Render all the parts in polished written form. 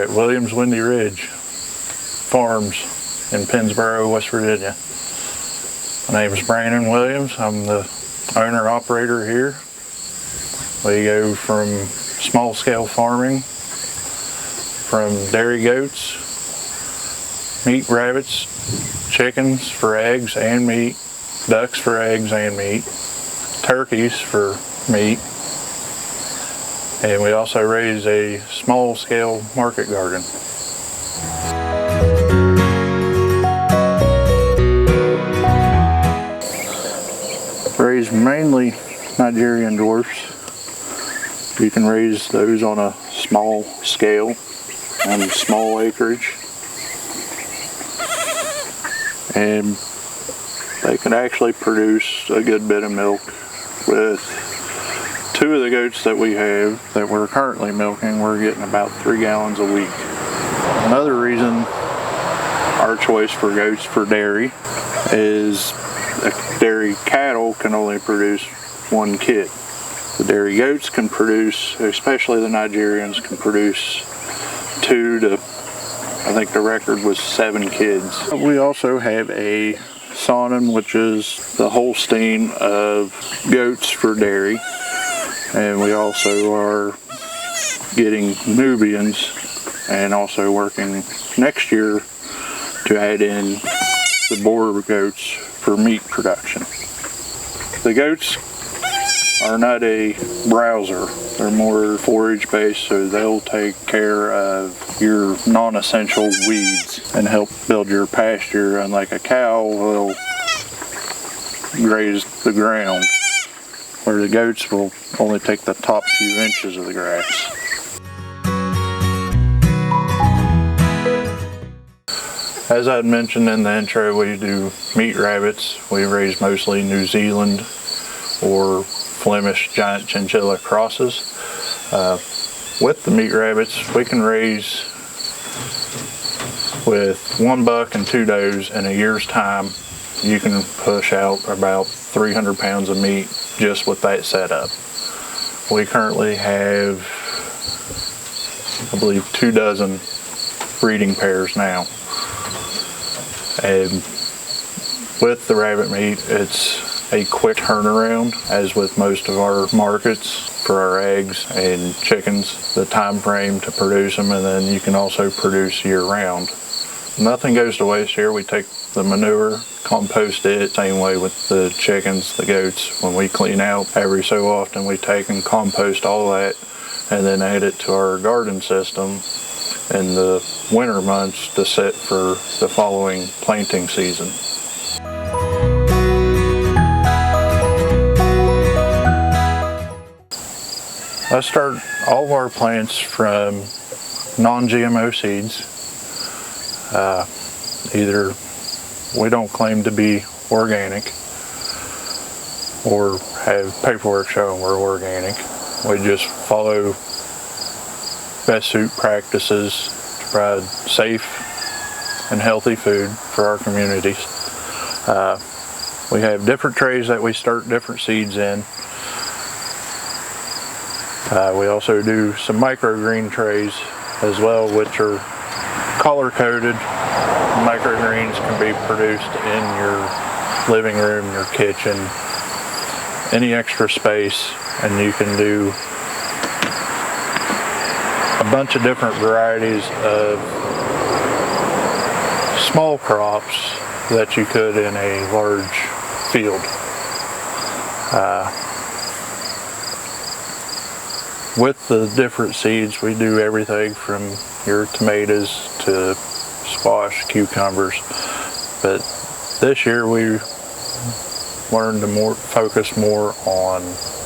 at Williams Windy Ridge Farms in Pennsboro, West Virginia. My name is Brandon Williams. I'm the owner-operator here. We go from small-scale farming, from dairy goats, meat rabbits, chickens for eggs and meat, ducks for eggs and meat, turkeys for meat, and we also raise a small-scale market garden. Raise mainly Nigerian dwarfs. You can raise those on a small scale and small acreage, and they can actually produce a good bit of milk. With 2 of the goats that we have that we're currently milking, we're getting about 3 gallons a week. Another reason our choice for goats for dairy is dairy cattle can only produce 1 kid. The dairy goats can produce, especially the Nigerians, can produce 2 to, I think the record was 7 kids. We also have a Saanen, which is the Holstein of goats for dairy, and we also are getting Nubians and also working next year to add in the Boer goats for meat production. The goats are not a browser. They're more forage based, so they'll take care of your non-essential weeds and help build your pasture, unlike a cow will graze the ground, where the goats will only take the top few inches of the grass. As I had mentioned in the intro, we do meat rabbits. We raise mostly New Zealand or Flemish giant chinchilla crosses. With the meat rabbits, we can raise with 1 buck and 2 does in a year's time. You can push out about 300 pounds of meat just with that setup. We currently have, I believe, 2 dozen breeding pairs now. And with the rabbit meat, it's a quick turnaround, as with most of our markets for our eggs and chickens, the time frame to produce them, and then you can also produce year round. Nothing goes to waste here. We take the manure, compost it, same way with the chickens, the goats. When we clean out every so often, we take and compost all that and then add it to our garden system in the winter months to set for the following planting season. I start all of our plants from non-GMO seeds. Either we don't claim to be organic or have paperwork showing we're organic. We just follow best suit practices to provide safe and healthy food for our communities. We have different trays that we start different seeds in. We also do some microgreen trays as well, which are color-coded. Microgreens can be produced in your living room, your kitchen, any extra space, and you can do a bunch of different varieties of small crops that you could in a large field. With the different seeds, we do everything from your tomatoes to squash, cucumbers, but this year we learned to focus more on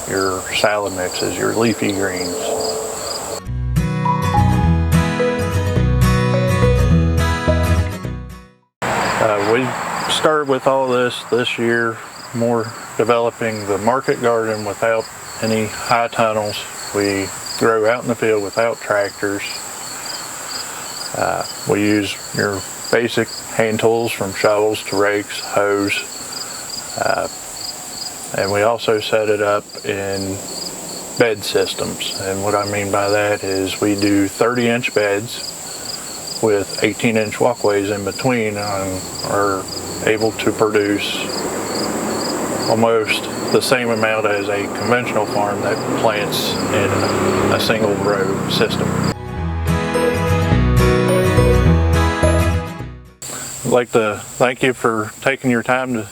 your salad mixes, your leafy greens. We started with all this year, more developing the market garden without any high tunnels. We grow out in the field without tractors. We use your basic hand tools from shovels to rakes, hoes, and we also set it up in bed systems. And what I mean by that is we do 30-inch beds with 18-inch walkways in between are able to produce almost the same amount as a conventional farm that plants in a single row system. I'd like to thank you for taking your time to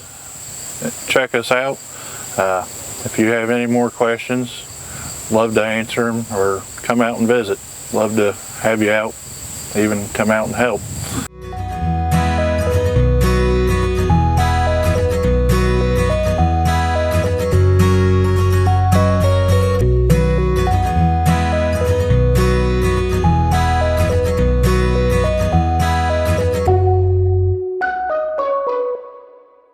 check us out. If you have any more questions, love to answer them, or come out and visit. Love to have you out, even come out and help.